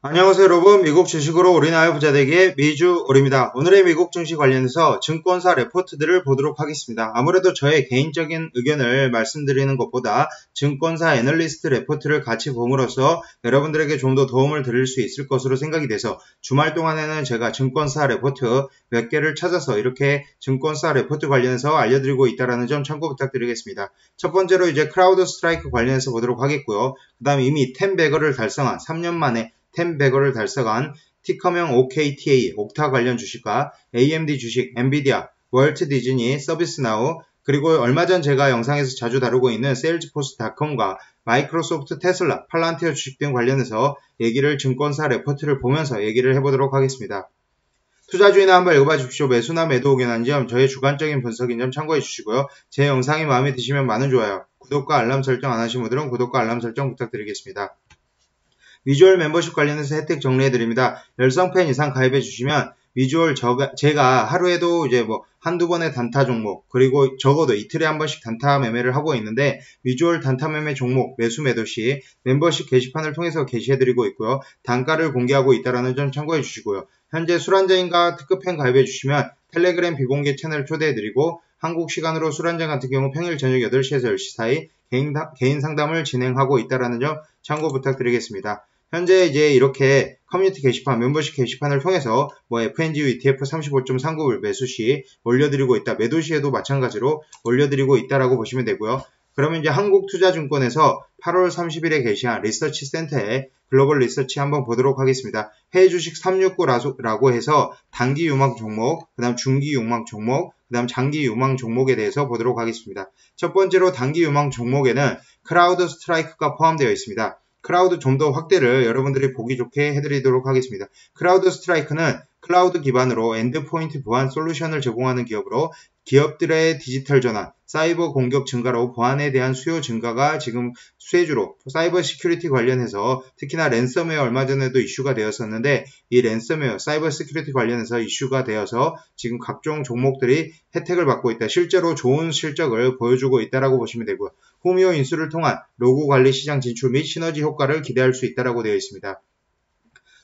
안녕하세요 여러분, 미국 주식으로 우리나라 부자 되기의 미주올입니다. 오늘의 미국 증시 관련해서 증권사 레포트들을 보도록 하겠습니다. 아무래도 저의 개인적인 의견을 말씀드리는 것보다 증권사 애널리스트 레포트를 같이 봄으로써 여러분들에게 좀 더 도움을 드릴 수 있을 것으로 생각이 돼서 주말 동안에는 제가 증권사 레포트 몇 개를 찾아서 이렇게 증권사 레포트 관련해서 알려드리고 있다는 점 참고 부탁드리겠습니다. 첫 번째로 이제 크라우드 스트라이크 관련해서 보도록 하겠고요. 그 다음 이미 10배거를 달성한 3년 만에 10배거를 달성한 티커명 OKTA, 옥타 관련 주식과 AMD 주식, 엔비디아, 월트 디즈니, 서비스나우, 그리고 얼마 전 제가 영상에서 자주 다루고 있는 세일즈포스닷컴과 마이크로소프트, 테슬라, 팔란티어 주식 등 관련해서 얘기를 증권사 레포트를 보면서 얘기를 해보도록 하겠습니다. 투자주의나 한번 읽어봐 주십시오. 매수나 매도 의견한 점, 저의 주관적인 분석인 점 참고해 주시고요. 제 영상이 마음에 드시면 많은 좋아요, 구독과 알람 설정 안 하신 분들은 구독과 알람 설정 부탁드리겠습니다. 위주얼 멤버십 관련해서 혜택 정리해드립니다. 10팬 이상 가입해 주시면 위주얼 제가 하루에도 이제 한두 번의 단타 종목, 그리고 적어도 이틀에 한 번씩 단타 매매를 하고 있는데 위주얼 단타 매매 종목 매수 매도 시 멤버십 게시판을 통해서 게시해드리고 있고요. 단가를 공개하고 있다는 점 참고해 주시고요. 현재 술한잔인가 특급팬 가입해 주시면 텔레그램 비공개 채널 초대해드리고 한국 시간으로 술한잔 같은 경우 평일 저녁 8시에서 10시 사이 개인 상담을 진행하고 있다는 점 참고 부탁드리겠습니다. 현재 이제 이렇게 커뮤니티 게시판, 멤버십 게시판을 통해서 FNGU ETF 35.39불 매수 시 올려드리고 있다. 매도 시에도 마찬가지로 올려드리고 있다라고 보시면 되고요. 그러면 이제 한국투자증권에서 8월 30일에 게시한 리서치 센터의 글로벌 리서치 한번 보도록 하겠습니다. 해외 주식 369라고 해서 단기 유망 종목, 그 다음 중기 유망 종목, 그 다음 장기 유망 종목에 대해서 보도록 하겠습니다. 첫 번째로 단기 유망 종목에는 크라우드 스트라이크가 포함되어 있습니다. 크라우드 좀 더 확대를 여러분들이 보기 좋게 해드리도록 하겠습니다. 크라우드 스트라이크는 클라우드 기반으로 엔드포인트 보안 솔루션을 제공하는 기업으로 기업들의 디지털 전환, 사이버 공격 증가로 보안에 대한 수요 증가가 지금 수혜주로 사이버 시큐리티 관련해서 특히나 랜섬웨어 얼마 전에도 이슈가 되었었는데 이 랜섬웨어, 사이버 시큐리티 관련해서 이슈가 되어서 지금 각종 종목들이 혜택을 받고 있다. 실제로 좋은 실적을 보여주고 있다라고 보시면 되고요. 후미오 인수를 통한 로고 관리 시장 진출 및 시너지 효과를 기대할 수 있다라고 되어 있습니다.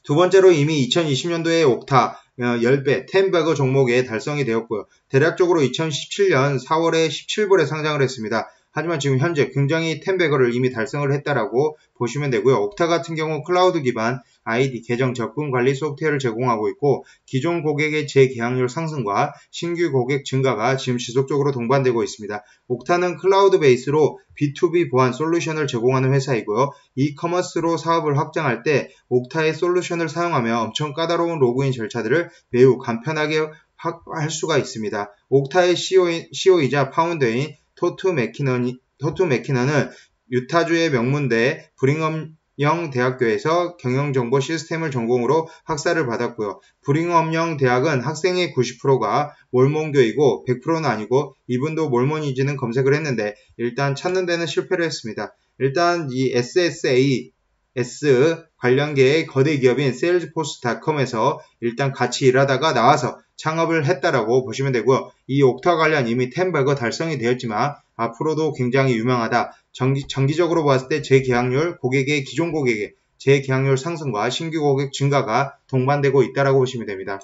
두 번째로 이미 2020년도에 옥타 10배, 10배거 종목에 달성이 되었고요. 대략적으로 2017년 4월에 17불에 상장을 했습니다. 하지만 지금 현재 굉장히 10배거를 이미 달성을 했다라고 보시면 되고요. 옥타 같은 경우 클라우드 기반 ID, 계정 접근 관리 소프트웨어를 제공하고 있고 기존 고객의 재계약률 상승과 신규 고객 증가가 지금 지속적으로 동반되고 있습니다. 옥타는 클라우드 베이스로 B2B 보안 솔루션을 제공하는 회사이고요. 이커머스로 사업을 확장할 때 옥타의 솔루션을 사용하며 엄청 까다로운 로그인 절차들을 매우 간편하게 할 수가 있습니다. 옥타의 CEO이자 파운더인 토트 맥키넌은 유타주의 명문대 브링엄영 대학교에서 경영정보 시스템을 전공으로 학사를 받았고요. 브링엄영 대학은 학생의 90%가 몰몬교이고 100%는 아니고 이분도 몰몬이지는 검색을 했는데 일단 찾는 데는 실패를 했습니다. 일단 이 SSAS 관련계의 거대 기업인 세일즈포스닷컴에서 일단 같이 일하다가 나와서 창업을 했다라고 보시면 되고요. 이 옥타 관련 이미 10배거 달성이 되었지만 앞으로도 굉장히 유명하다. 장기적으로 봤을 때 재계약률, 기존 고객의 재계약률 상승과 신규 고객 증가가 동반되고 있다라고 보시면 됩니다.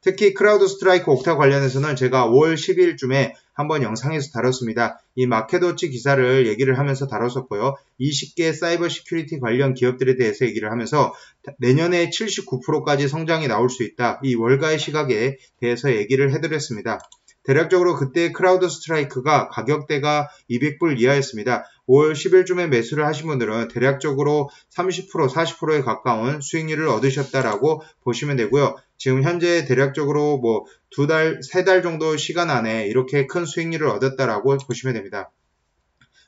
특히 크라우드 스트라이크 옥타 관련해서는 제가 5월 10일쯤에 한번 영상에서 다뤘습니다. 이 마켓워치 기사를 얘기를 하면서 다뤘었고요. 20개 사이버 시큐리티 관련 기업들에 대해서 얘기를 하면서 내년에 79%까지 성장이 나올 수 있다. 이 월가의 시각에 대해서 얘기를 해드렸습니다. 대략적으로 그때 크라우드 스트라이크가 가격대가 200불 이하였습니다. 5월 10일쯤에 매수를 하신 분들은 대략적으로 30%, 40%에 가까운 수익률을 얻으셨다라고 보시면 되고요. 지금 현재 대략적으로 두 달, 세 달 정도 시간 안에 이렇게 큰 수익률을 얻었다라고 보시면 됩니다.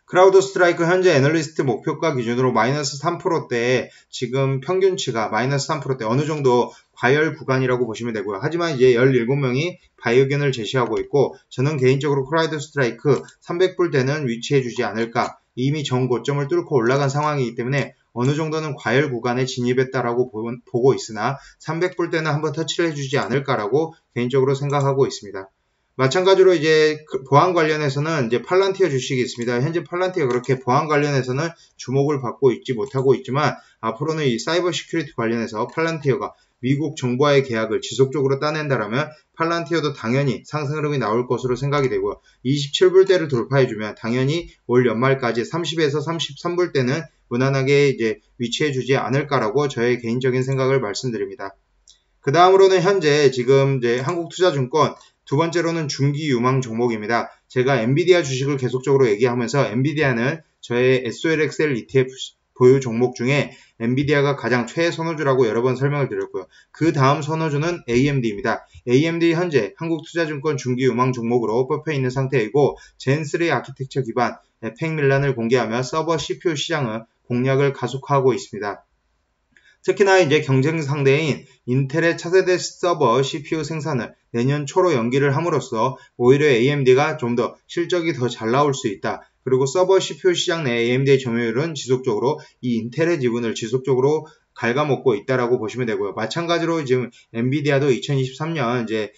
크라우드 스트라이크 현재 애널리스트 목표가 기준으로 마이너스 3%대에 지금 평균치가 마이너스 3%대 어느 정도 과열 구간이라고 보시면 되고요. 하지만 이제 17명이 바이 의견을 제시하고 있고 저는 개인적으로 크라우드 스트라이크 300불대는 위치해 주지 않을까. 이미 전 고점을 뚫고 올라간 상황이기 때문에 어느 정도는 과열 구간에 진입했다라고 보고 있으나 300불대는 한번 터치를 해주지 않을까라고 개인적으로 생각하고 있습니다. 마찬가지로 이제 보안 관련해서는 이제 팔란티어 주식이 있습니다. 현재 팔란티어 그렇게 보안 관련해서는 주목을 받고 있지 못하고 있지만 앞으로는 이 사이버 시큐리티 관련해서 팔란티어가 미국 정부와의 계약을 지속적으로 따낸다라면 팔란티어도 당연히 상승 흐름이 나올 것으로 생각이 되고요. 27불대를 돌파해주면 당연히 올 연말까지 30에서 33불대는 무난하게 이제 위치해주지 않을까라고 저의 개인적인 생각을 말씀드립니다. 그 다음으로는 현재 지금 이제 한국투자증권 두 번째로는 중기 유망 종목입니다. 제가 엔비디아 주식을 계속적으로 얘기하면서 엔비디아는 저의 SOLXL ETF 보유 종목 중에 엔비디아가 가장 최애 선호주라고 여러 번 설명을 드렸고요. 그 다음 선호주는 AMD입니다. AMD 현재 한국투자증권 중기 유망 종목으로 뽑혀 있는 상태이고 젠3 아키텍처 기반 에펙밀란을 공개하며 서버 CPU 시장의 공략을 가속화하고 있습니다. 특히나 이제 경쟁 상대인 인텔의 차세대 서버 CPU 생산을 내년 초로 연기를 함으로써 오히려 AMD가 좀 더 실적이 더 잘 나올 수 있다. 그리고 서버 CPU 시장 내 AMD의 점유율은 지속적으로 이 인텔의 지분을 지속적으로 갉아먹고 있다라고 보시면 되고요. 마찬가지로 지금 엔비디아도 2023년 이제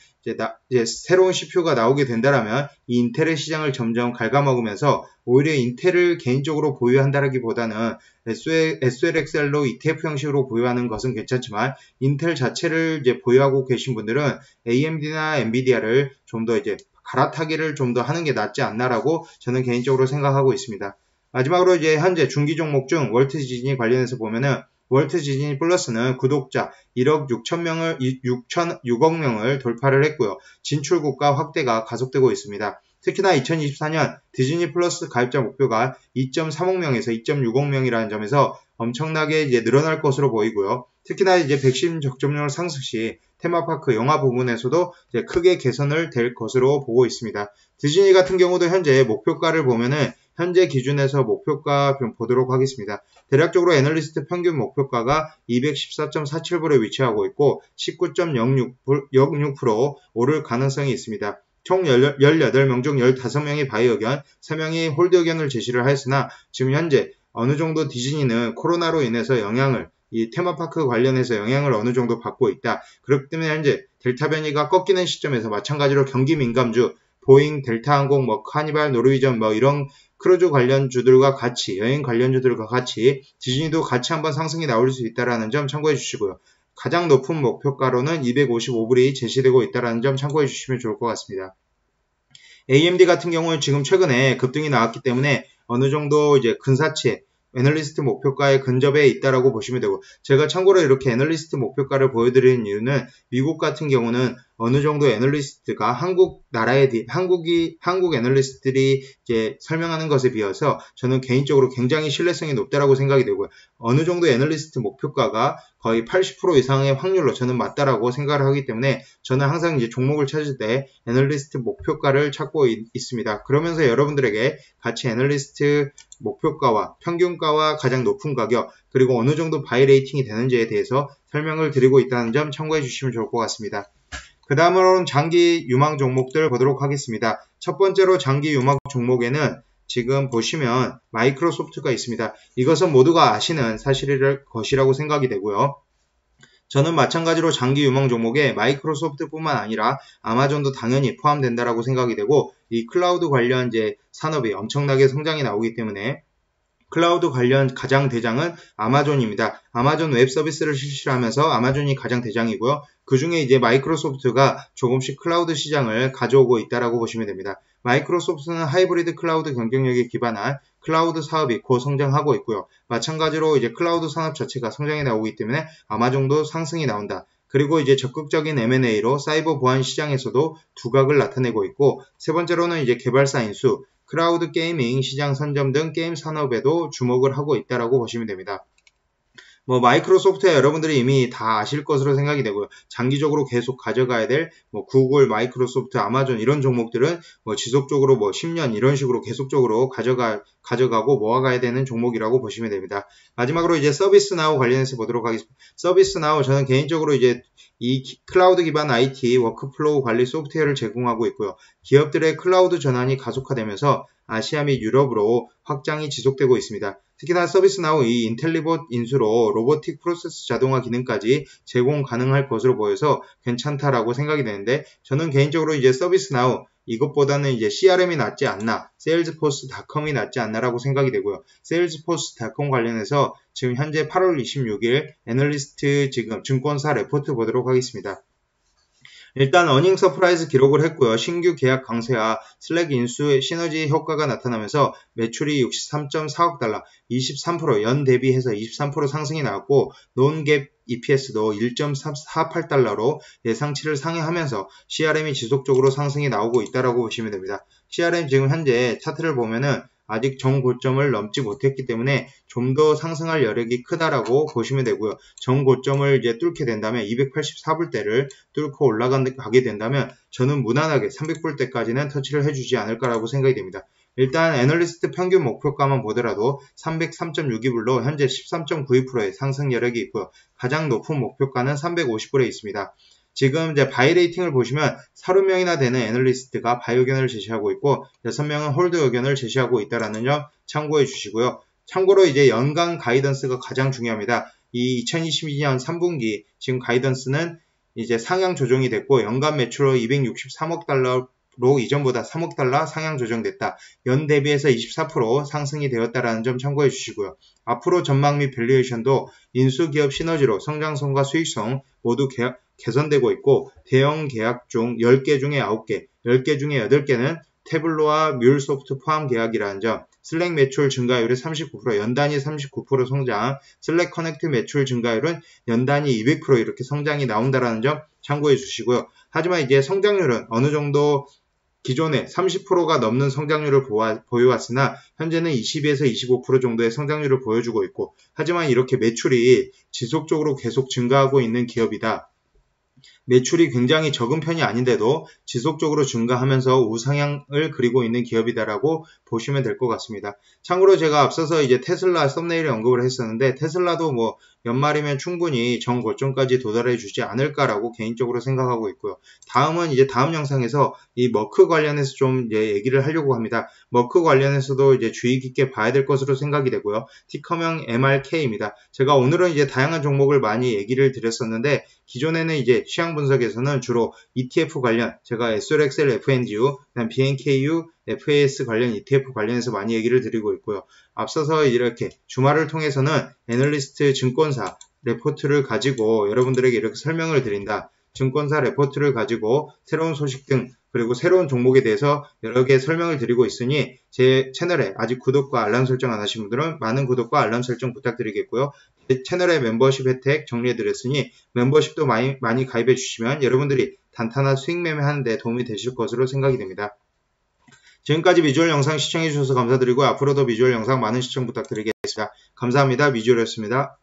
새로운 CPU가 나오게 된다라면 이 인텔의 시장을 점점 갉아먹으면서 오히려 인텔을 개인적으로 보유한다라기보다는 SOLXL로 ETF 형식으로 보유하는 것은 괜찮지만 인텔 자체를 이제 보유하고 계신 분들은 AMD나 엔비디아를 좀 더 이제 갈아타기를 좀 더 하는 게 낫지 않나라고 저는 개인적으로 생각하고 있습니다. 마지막으로 이제 현재 중기 종목 중 월트 디즈니 관련해서 보면은 월트 디즈니 플러스는 구독자 1억 6억 명을 돌파를 했고요. 진출국가 확대가 가속되고 있습니다. 특히나 2024년 디즈니 플러스 가입자 목표가 2.3억 명에서 2.6억 명이라는 점에서 엄청나게 이제 늘어날 것으로 보이고요. 특히나 이제 백신 접종률 상승 시 테마파크 영화 부분에서도 이제 크게 개선을 될 것으로 보고 있습니다. 디즈니 같은 경우도 현재 목표가를 보면은 현재 기준에서 목표가 좀 보도록 하겠습니다. 대략적으로 애널리스트 평균 목표가가 214.47불에 위치하고 있고 19.06% 오를 가능성이 있습니다. 총 18명 중 15명이 바이 의견, 3명이 홀드 의견을 제시를 하였으나 지금 현재 어느 정도 디즈니는 코로나로 인해서 이 테마파크 관련해서 영향을 어느 정도 받고 있다. 그렇기 때문에 현재 델타 변이가 꺾이는 시점에서 마찬가지로 경기 민감주, 보잉, 델타항공, 카니발, 노르위전 이런 크루즈 관련주들과 같이 여행 관련주들과 같이 디즈니도 같이 한번 상승이 나올 수 있다는 점 참고해 주시고요. 가장 높은 목표가로는 255불이 제시되고 있다는 점 참고해 주시면 좋을 것 같습니다. AMD 같은 경우는 지금 최근에 급등이 나왔기 때문에 어느 정도 이제 근사치 애널리스트 목표가에 근접해 있다라고 보시면 되고 제가 참고로 이렇게 애널리스트 목표가를 보여드리는 이유는 미국 같은 경우는 어느 정도 애널리스트가 한국 애널리스트들이 이제 설명하는 것에 비해서 저는 개인적으로 굉장히 신뢰성이 높다라고 생각이 되고요. 어느 정도 애널리스트 목표가가 거의 80% 이상의 확률로 저는 맞다라고 생각을 하기 때문에 저는 항상 이제 종목을 찾을 때 애널리스트 목표가를 찾고 있습니다. 그러면서 여러분들에게 같이 애널리스트 목표가와 평균가와 가장 높은 가격 그리고 어느 정도 바이 레이팅이 되는지에 대해서 설명을 드리고 있다는 점 참고해 주시면 좋을 것 같습니다. 그 다음으로는 장기 유망 종목들 보도록 하겠습니다. 첫 번째로 장기 유망 종목에는 지금 보시면 마이크로소프트가 있습니다. 이것은 모두가 아시는 사실일 것이라고 생각이 되고요. 저는 마찬가지로 장기 유망 종목에 마이크로소프트뿐만 아니라 아마존도 당연히 포함된다라고 생각이 되고 이 클라우드 관련 이제 산업이 엄청나게 성장이 나오기 때문에 클라우드 관련 가장 대장은 아마존입니다. 아마존 웹 서비스를 실시하면서 아마존이 가장 대장이고요. 그 중에 이제 마이크로소프트가 조금씩 클라우드 시장을 가져오고 있다라고 보시면 됩니다. 마이크로소프트는 하이브리드 클라우드 경쟁력에 기반한 클라우드 사업이 고성장하고 있고요. 마찬가지로 이제 클라우드 산업 자체가 성장이 나오기 때문에 아마존도 상승이 나온다. 그리고 이제 적극적인 M&A로 사이버 보안 시장에서도 두각을 나타내고 있고 세 번째로는 이제 개발사 인수, 클라우드 게이밍 시장 선점 등 게임 산업에도 주목을 하고 있다라고 보시면 됩니다. 마이크로소프트야 여러분들이 이미 다 아실 것으로 생각이 되고요. 장기적으로 계속 가져가야 될 구글, 마이크로소프트, 아마존 이런 종목들은 지속적으로 10년 이런 식으로 계속적으로 가져가고 모아가야 되는 종목이라고 보시면 됩니다. 마지막으로 이제 서비스나우 관련해서 보도록 하겠습니다. 서비스나우 저는 개인적으로 이제 이 클라우드 기반 IT 워크플로우 관리 소프트웨어를 제공하고 있고요. 기업들의 클라우드 전환이 가속화되면서 아시아 및 유럽으로 확장이 지속되고 있습니다. 특히나 서비스나우 이 인텔리봇 인수로 로보틱 프로세스 자동화 기능까지 제공 가능할 것으로 보여서 괜찮다라고 생각이 되는데, 저는 개인적으로 이제 서비스나우 이것보다는 이제 CRM이 낫지 않나, 세일즈포스닷컴이 낫지 않나라고 생각이 되고요. 세일즈포스닷컴 관련해서 지금 현재 8월 26일 애널리스트 지금 증권사 레포트 보도록 하겠습니다. 일단 어닝 서프라이즈 기록을 했고요. 신규 계약 강세와 슬랙 인수의 시너지 효과가 나타나면서 매출이 63.4억 달러, 23% 연 대비해서 23% 상승이 나왔고, 논갭 EPS도 1.48달러로 예상치를 상회하면서 CRM이 지속적으로 상승이 나오고 있다라고 보시면 됩니다. CRM 지금 현재 차트를 보면은 아직 정고점을 넘지 못했기 때문에 좀 더 상승할 여력이 크다라고 보시면 되고요. 정고점을 이제 뚫게 된다면 284불대를 뚫고 올라가게 된다면 저는 무난하게 300불대까지는 터치를 해주지 않을까라고 생각이 됩니다. 일단 애널리스트 평균 목표가만 보더라도 303.62불로 현재 13.92%의 상승 여력이 있고요. 가장 높은 목표가는 350불에 있습니다. 지금 이제 바이 레이팅을 보시면 30명이나 되는 애널리스트가 바이 의견을 제시하고 있고 6명은 홀드 의견을 제시하고 있다는 점 참고해 주시고요. 참고로 이제 연간 가이던스가 가장 중요합니다. 이 2022년 3분기 지금 가이던스는 이제 상향 조정이 됐고 연간 매출로 263억 달러로 이전보다 3억 달러 상향 조정됐다. 연 대비해서 24% 상승이 되었다는 점 참고해 주시고요. 앞으로 전망 및 밸류에이션도 인수기업 시너지로 성장성과 수익성 모두 개선되고 있고 대형 계약 중 10개 중에 9개, 10개 중에 8개는 태블로와 뮬소프트 포함 계약이라는 점, 슬랙 매출 증가율이 39%, 연단위 39% 성장, 슬랙 커넥트 매출 증가율은 연단위 200% 이렇게 성장이 나온다는 점 참고해 주시고요. 하지만 이제 성장률은 어느 정도 기존에 30%가 넘는 성장률을 보여왔으나 현재는 20에서 25% 정도의 성장률을 보여주고 있고, 하지만 이렇게 매출이 지속적으로 계속 증가하고 있는 기업이다. 매출이 굉장히 적은 편이 아닌데도 지속적으로 증가하면서 우상향을 그리고 있는 기업이다라고 보시면 될 것 같습니다. 참고로 제가 앞서서 이제 테슬라 썸네일에 언급을 했었는데 테슬라도 뭐 연말이면 충분히 정고점까지 도달해 주지 않을까라고 개인적으로 생각하고 있고요. 다음은 이제 다음 영상에서 이 머크 관련해서 좀 이제 얘기를 하려고 합니다. 머크 관련해서도 이제 주의 깊게 봐야 될 것으로 생각이 되고요. 티커명 MRK입니다. 제가 오늘은 이제 다양한 종목을 많이 얘기를 드렸었는데 기존에는 이제 시황 분석에서는 주로 ETF 관련, 제가 SOLXL, FNGU, BNKU, FAS 관련 ETF 관련해서 많이 얘기를 드리고 있고요. 앞서서 이렇게 주말을 통해서는 애널리스트 증권사 레포트를 가지고 여러분들에게 이렇게 설명을 드린다. 증권사 레포트를 가지고 새로운 소식 등 그리고 새로운 종목에 대해서 여러 개 설명을 드리고 있으니 제 채널에 아직 구독과 알람 설정 안 하신 분들은 많은 구독과 알람 설정 부탁드리겠고요. 제 채널의 멤버십 혜택 정리해드렸으니 멤버십도 많이 가입해 주시면 여러분들이 단타나 수익 매매하는 데 도움이 되실 것으로 생각이 됩니다. 지금까지 미주얼 영상 시청해 주셔서 감사드리고 앞으로도 미주얼 영상 많은 시청 부탁드리겠습니다. 감사합니다. 미주얼이었습니다.